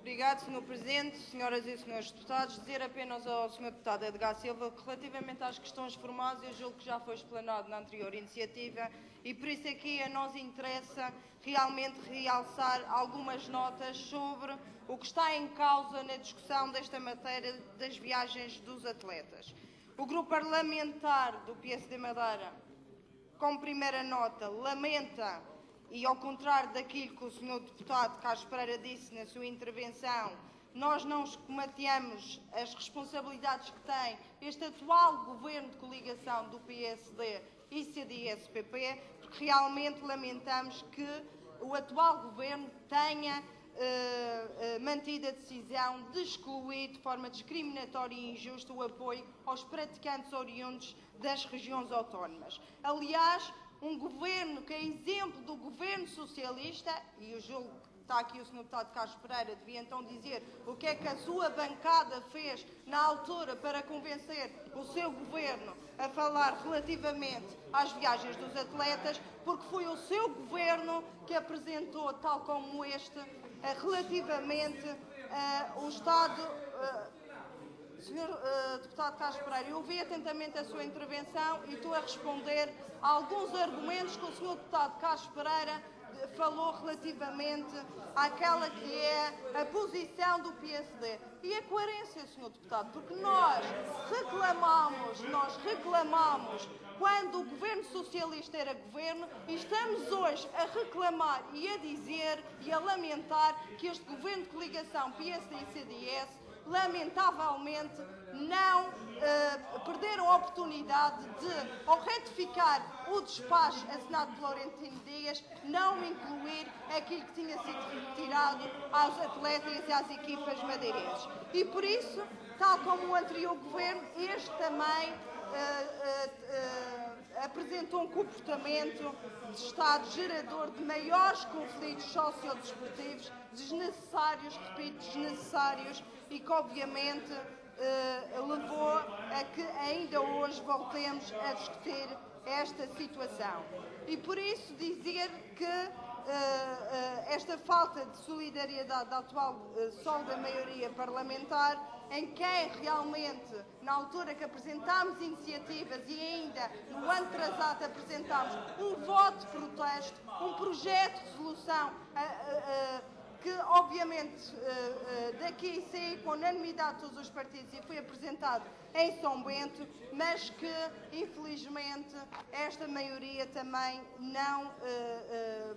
Obrigado, Sr. Presidente. Senhoras e senhores deputados, dizer apenas ao Sr. Deputado Edgar Silva que relativamente às questões formais, eu julgo que já foi explanado na anterior iniciativa e por isso aqui a nós interessa realmente realçar algumas notas sobre o que está em causa na discussão desta matéria das viagens dos atletas. O Grupo Parlamentar do PSD Madeira, como primeira nota, lamenta, e ao contrário daquilo que o Sr. Deputado Carlos Pereira disse na sua intervenção, nós não esquemateamos as responsabilidades que tem este atual Governo de coligação do PSD e CDS-PP, porque realmente lamentamos que o atual Governo tenha mantido a decisão de excluir de forma discriminatória e injusta o apoio aos praticantes oriundos das regiões autónomas. Aliás, um governo que é exemplo do governo socialista, e eu julgo que está aqui o Sr. Deputado Carlos Pereira, devia então dizer o que é que a sua bancada fez na altura para convencer o seu governo a falar relativamente às viagens dos atletas, porque foi o seu governo que apresentou, tal como este, relativamente o Estado. Senhor Deputado Carlos Pereira, eu ouvi atentamente a sua intervenção e estou a responder a alguns argumentos que o Sr. Deputado Carlos Pereira falou relativamente àquela que é a posição do PSD. E a coerência, Sr. Deputado, porque nós reclamamos quando o Governo Socialista era Governo e estamos hoje a reclamar e a dizer e a lamentar que este Governo de coligação PSD e CDS lamentavelmente não perderam a oportunidade de, ao retificar o despacho assinado por Laurentino Dias, não incluir aquilo que tinha sido retirado aos atletas e às equipas madeirenses. E por isso, tal como o anterior governo, este também apresentou um comportamento de Estado gerador de maiores conflitos sociodesportivos, desnecessários, repito, desnecessários, e que obviamente levou a que ainda hoje voltemos a discutir esta situação. E por isso dizer que esta falta de solidariedade da atual sólida maioria parlamentar, em quem realmente, na altura que apresentámos iniciativas e ainda no ano atrasado apresentámos um voto de protesto, um projeto de resolução que obviamente daqui saiu com unanimidade de todos os partidos e foi apresentado em São Bento, mas que infelizmente esta maioria também não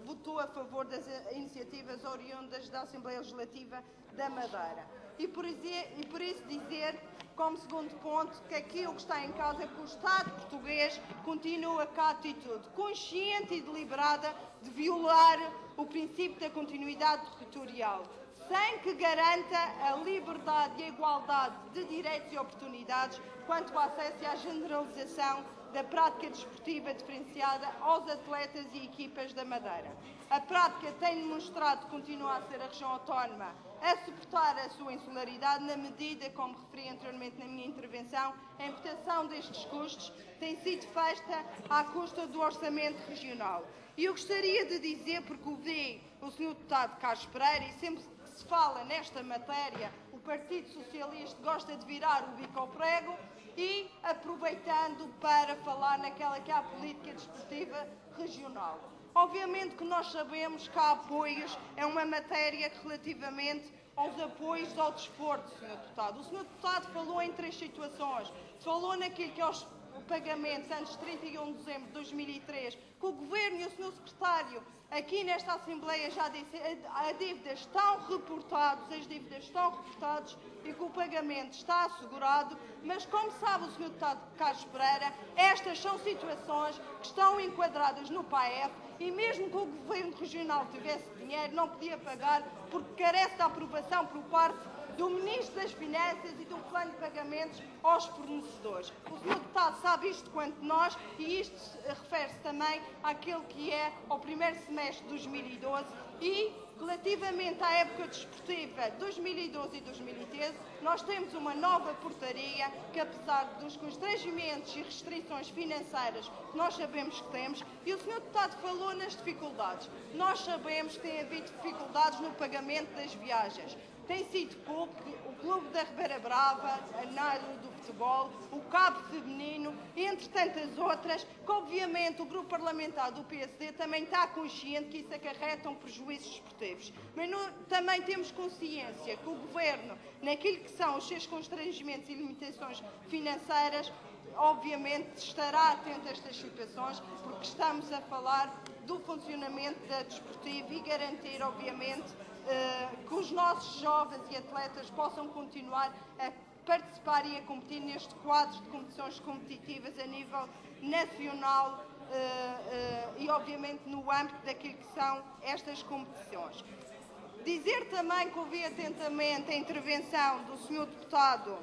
votou a favor das iniciativas oriundas da Assembleia Legislativa da Madeira. E por isso dizer, como segundo ponto, que aqui o que está em causa é que o Estado português continua com a atitude consciente e deliberada de violar o princípio da continuidade territorial, sem que garanta a liberdade e a igualdade de direitos e oportunidades quanto ao acesso e à generalização da prática desportiva diferenciada aos atletas e equipas da Madeira. A prática tem demonstrado que continua a ser a região autónoma a suportar a sua insularidade na medida, como referi anteriormente na minha intervenção, a imputação destes custos tem sido feita à custa do orçamento regional. E eu gostaria de dizer, porque ouvi o Sr. Deputado Carlos Pereira, e sempre que se fala nesta matéria, o Partido Socialista gosta de virar o bico ao prego, e aproveitando para falar naquela que é a política desportiva regional. Obviamente que nós sabemos que há apoios, é uma matéria que relativamente aos apoios ao desporto, Sr. Deputado. O Sr. Deputado falou em três situações. Falou naquilo que é os pagamentos antes de 31 de dezembro de 2003, que o Governo e o Sr. Secretário aqui nesta Assembleia já disse, as dívidas estão reportadas e que o pagamento está assegurado, mas como sabe o Sr. Deputado Carlos Pereira, estas são situações que estão enquadradas no PAEF e mesmo que o Governo Regional tivesse dinheiro, não podia pagar porque carece de aprovação por parte do Ministro das Finanças e do plano de pagamentos aos fornecedores. O Sr. Deputado sabe isto quanto nós e isto refere-se também àquele que é ao primeiro semestre de 2012 e relativamente à época desportiva 2012 e 2013, nós temos uma nova portaria que, apesar dos constrangimentos e restrições financeiras que nós sabemos que temos, e o Sr. Deputado falou nas dificuldades, nós sabemos que tem havido dificuldades no pagamento das viagens. tem sido pouco. O Clube da Ribeira Brava, a Nádia do Futebol, o Cabo Feminino, entre tantas outras, que obviamente o grupo parlamentar do PSD também está consciente que isso acarreta prejuízos desportivos. Mas também temos consciência que o Governo, naquilo que são os seus constrangimentos e limitações financeiras, obviamente estará atento a estas situações, porque estamos a falar do funcionamento da desportivo e garantir, obviamente, que os nossos jovens e atletas possam continuar a participar e a competir neste quadro de competições competitivas a nível nacional e, obviamente, no âmbito daquilo que são estas competições. Dizer também que ouvi atentamente a intervenção do Sr. Deputado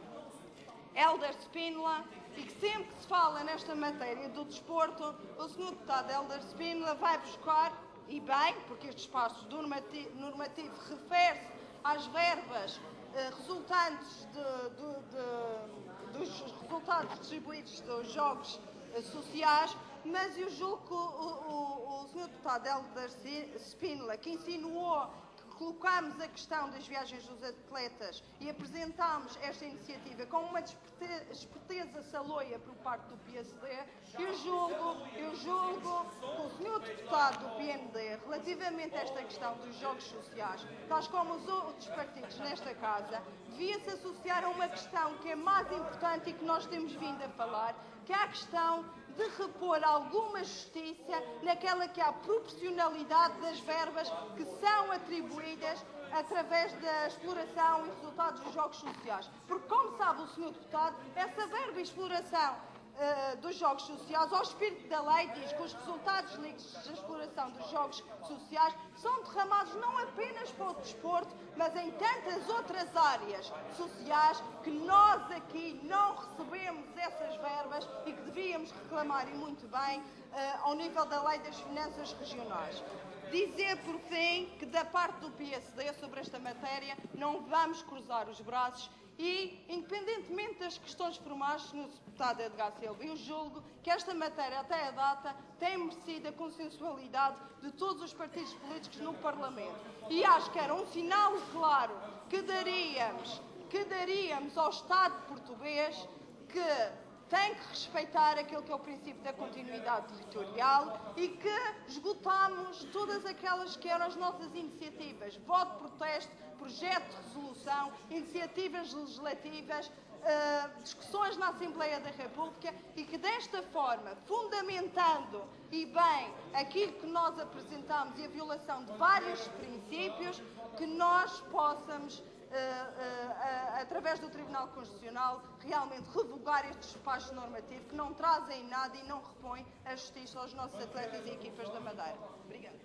Hélder Spínola e que sempre que se fala nesta matéria do desporto, o Sr. Deputado Hélder Spínola vai buscar, e bem, porque este espaço normativo refere-se às verbas resultantes dos resultados distribuídos dos jogos sociais, mas eu julgo que o Sr. Deputado Hélder Spínola, que insinuou que colocámos a questão das viagens dos atletas e apresentámos esta iniciativa com uma esperteza saloia por parte do PSD, eu julgo que o Sr. Deputado do PND, relativamente a esta questão dos jogos sociais, tais como os outros partidos nesta Casa, devia-se associar a uma questão que é mais importante e que nós temos vindo a falar, que é a questão de repor alguma justiça naquela que é a proporcionalidade das verbas que são atribuídas através da exploração e resultados dos jogos sociais. Porque, como sabe o Sr. Deputado, essa verba e exploração dos jogos sociais, ao espírito da lei, diz que os resultados líquidos da exploração dos jogos sociais são derramados não apenas para o desporto, mas em tantas outras áreas sociais que nós aqui não recebemos essas verbas e que devíamos reclamar, e muito bem, ao nível da lei das finanças regionais. Dizer, por fim, que da parte do PSD sobre esta matéria não vamos cruzar os braços e, independentemente das questões formais, Sr. Deputado Edgar Silva, eu julgo que esta matéria, até a data, tem merecido a consensualidade de todos os partidos políticos no Parlamento. E acho que era um sinal claro que daríamos ao Estado português que tem que respeitar aquilo que é o princípio da continuidade territorial e que esgotamos todas aquelas que eram as nossas iniciativas, voto de protesto, projeto de resolução, iniciativas legislativas, discussões na Assembleia da República e que desta forma, fundamentando e bem aquilo que nós apresentamos e a violação de vários princípios, que nós possamos através do Tribunal Constitucional, realmente revogar estes despachos normativos que não trazem nada e não repõem a justiça aos nossos atletas e equipas da Madeira. Obrigada.